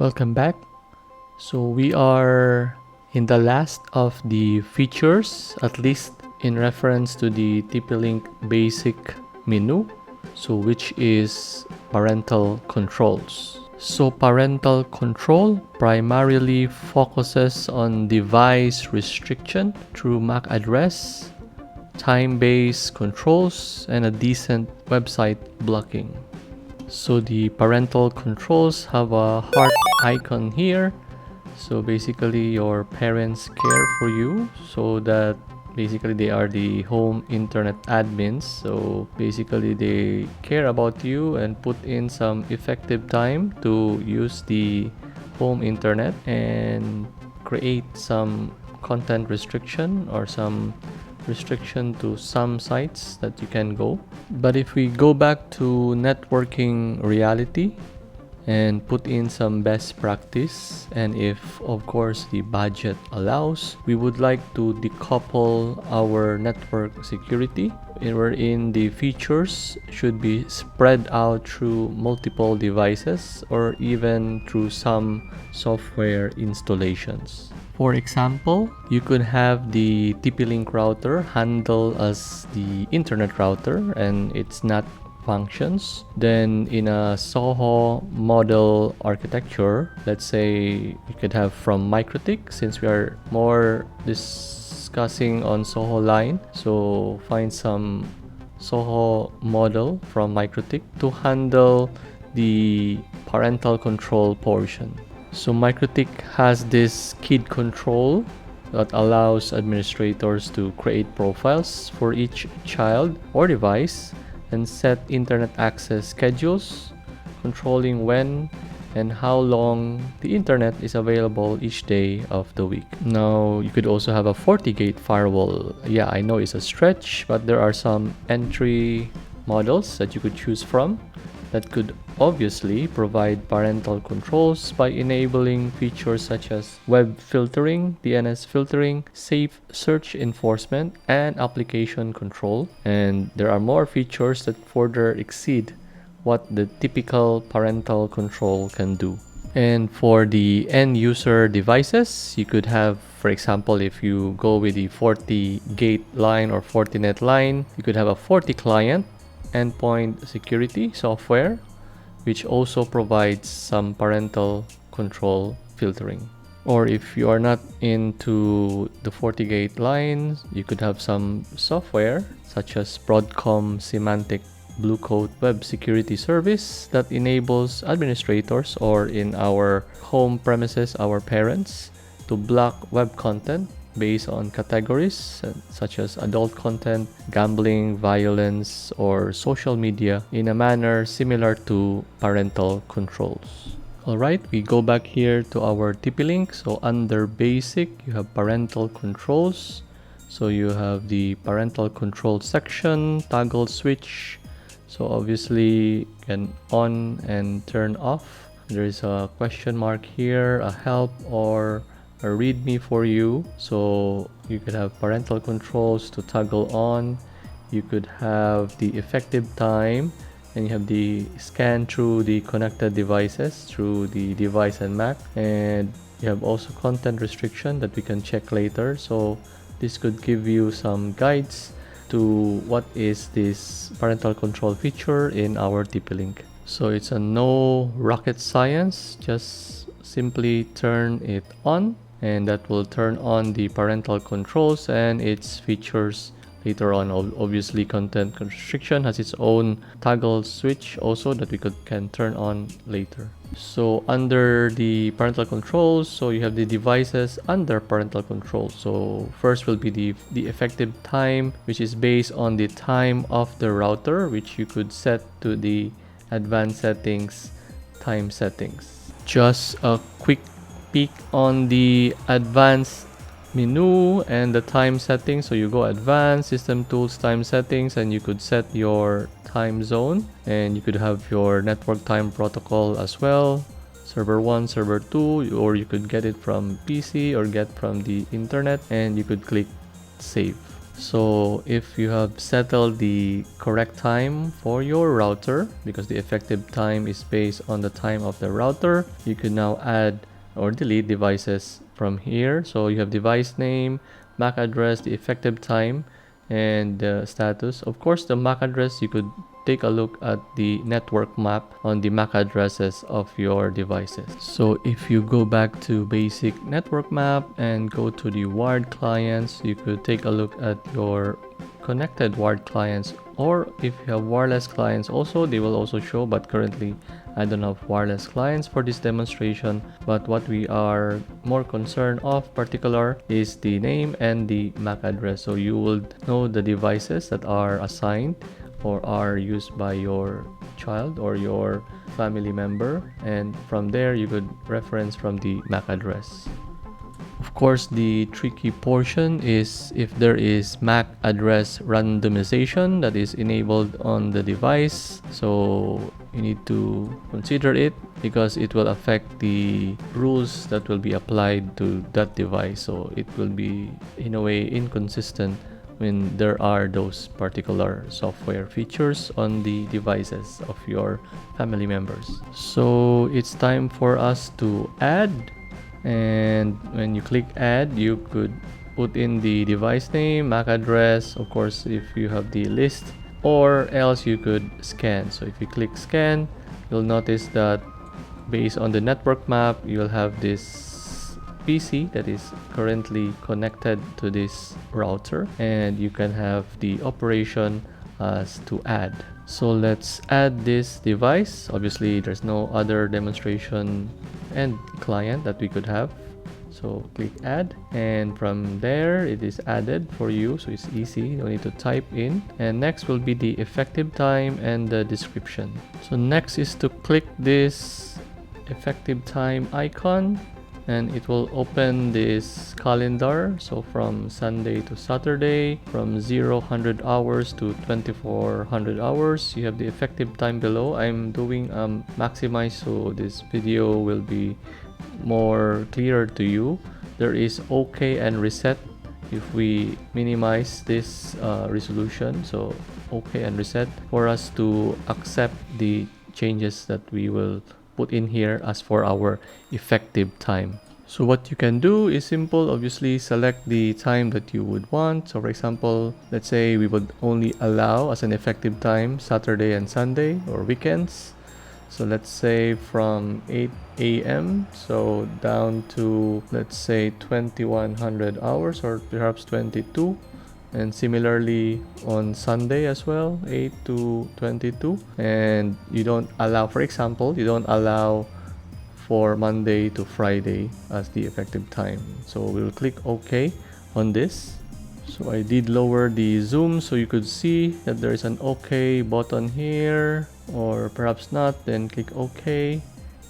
Welcome back. So we are in the last of the features, at least in reference to the TP-Link basic menu, so which is parental controls. So parental control primarily focuses on device restriction through MAC address, time-based controls, and a decent website blocking. So the parental controls have a heart icon here. So basically your parents care for you, so that basically they are the home internet admins. So basically they care about you and put in some effective time to use the home internet and create some content restriction or some restriction to some sites that you can go. But if we go back to networking reality and put in some best practice, and if of course the budget allows, we would like to decouple our network security, wherein the features should be spread out through multiple devices or even through some software installations. For example, you could have the TP-Link router handle as the internet router and its NAT functions. Then in a Soho model architecture, let's say you could have from MikroTik, since we are more discussing on Soho line. So find some Soho model from MikroTik to handle the parental control portion. So MikroTik has this kid control that allows administrators to create profiles for each child or device and set internet access schedules, controlling when and how long the internet is available each day of the week. Now, you could also have a FortiGate firewall. Yeah, I know it's a stretch, but there are some entry models that you could choose from that could obviously provide parental controls by enabling features such as web filtering, DNS filtering, safe search enforcement, and application control. And there are more features that further exceed what the typical parental control can do. And for the end user devices, you could have, for example, if you go with the FortiGate line or Fortinet line, you could have a FortiClient endpoint security software, which also provides some parental control filtering. Or if you are not into the FortiGate lines, you could have some software such as Broadcom Semantic Blue Coat Web Security Service that enables administrators, or in our home premises, our parents, to block web content based on categories such as adult content, gambling, violence, or social media in a manner similar to parental controls. Alright, we go back here to our TP-Link. So under basic, you have parental controls. So you have the parental control section, toggle switch. So obviously you can on and turn off. There is a question mark here, a help or a readme for you. So you could have parental controls to toggle on. You could have the effective time, and you have the scan through the connected devices through the device and Mac, and you have also content restriction that we can check later. So this could give you some guides to what is this parental control feature in our TP-Link. So it's a no rocket science, just simply turn it on, and that will turn on the parental controls and its features later on. Obviously, content restriction has its own toggle switch also that we can turn on later. So under the parental controls, so you have the devices under parental controls. So first will be the effective time, which is based on the time of the router, which you could set to the advanced settings, time settings. Just a quick peek on the advanced menu and the time settings. So you go advanced, system tools, time settings, and you could set your time zone, and you could have your network time protocol as well, server 1, server 2, or you could get it from PC or get from the internet, and you could click save. So if you have settled the correct time for your router, because the effective time is based on the time of the router, you can now add or delete devices from here. So you have device name, MAC address, the effective time, and the status. Of course, the MAC address, you could take a look at the network map on the MAC addresses of your devices. So if you go back to basic network map and go to the wired clients, you could take a look at your connected wired clients, or if you have wireless clients also, they will also show, but currently I don't have wireless clients for this demonstration. But what we are more concerned of particular is the name and the MAC address. So you will know the devices that are assigned or are used by your child or your family member, and from there you could reference from the MAC address. Of course, the tricky portion is if there is MAC address randomization that is enabled on the device. So you need to consider it because it will affect the rules that will be applied to that device. So it will be in a way inconsistent when there are those particular software features on the devices of your family members. So it's time for us to add, and when you click add, you could put in the device name, MAC address, of course if you have the list, or else you could scan. So if you click scan, you'll notice that based on the network map, you'll have this PC that is currently connected to this router, and you can have the operation as to add. So let's add this device. Obviously there's no other demonstration and client that we could have, so click add, and from there it is added for you, so it's easy, you don't need to type in. And next will be the effective time and the description. So next is to click this effective time icon, and it will open this calendar. So from Sunday to Saturday, from 0-100 hours to 2400 hours, you have the effective time below. I'm doing maximize so this video will be more clearer to you. There is OK and reset if we minimize this resolution. So OK and reset for us to accept the changes that we will put in here as for our effective time. So what you can do is simple. Obviously select the time that you would want. So for example, let's say we would only allow as an effective time Saturday and Sunday or weekends. So let's say from 8 a.m. so down to, let's say, 2100 hours or perhaps 22. And similarly on Sunday as well, 8 to 22. And you don't allow, for example, you don't allow for Monday to Friday as the effective time. So we'll click OK on this. So I did lower the zoom so you could see that there is an OK button here, or perhaps not, then click OK,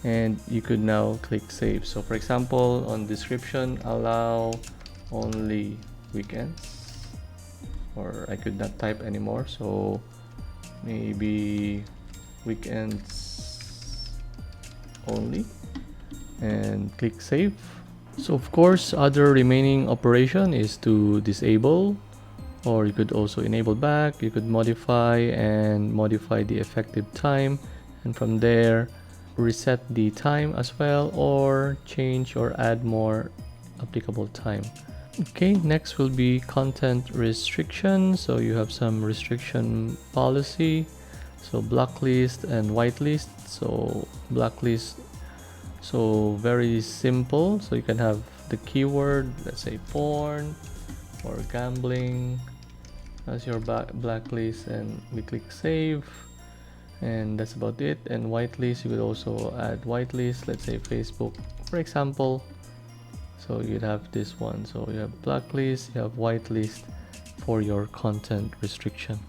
and you could now click save. So for example, on description, allow only weekends, or I could not type anymore, so maybe weekends only, and click save. So of course, other remaining operation is to disable, or you could also enable back. You could modify and modify the effective time, and from there reset the time as well, or change or add more applicable time. Okay, next will be content restriction. So you have some restriction policy, so blacklist and whitelist. So blacklist, so very simple. So you can have the keyword, let's say porn or gambling as your blacklist, and we click save, and that's about it. And whitelist, you could also add whitelist, let's say Facebook for example. So you'd have this one. So you have blacklist, you have whitelist for your content restriction.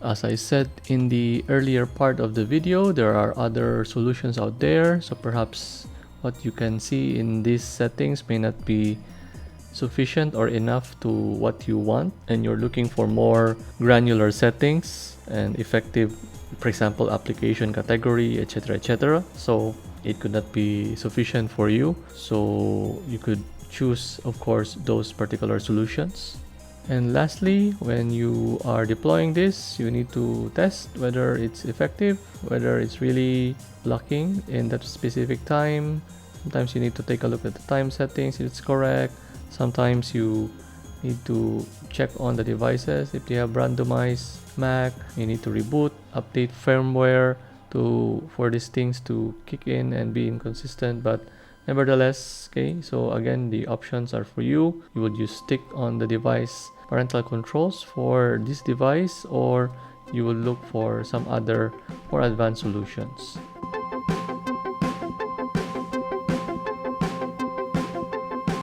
As I said in the earlier part of the video, there are other solutions out there. So perhaps what you can see in these settings may not be sufficient or enough to what you want, and you're looking for more granular settings and effective, for example, application category, etc. So it could not be sufficient for you. So you could choose, of course, those particular solutions. And lastly, when you are deploying this, you need to test whether it's effective, whether it's really locking in that specific time. Sometimes you need to take a look at the time settings if it's correct. Sometimes you need to check on the devices if they have randomized MAC. You need to reboot, update firmware for these things to kick in and be inconsistent. But nevertheless, okay, so again, the options are for you. You would use stick on the device parental controls for this device, or you will look for some other more advanced solutions.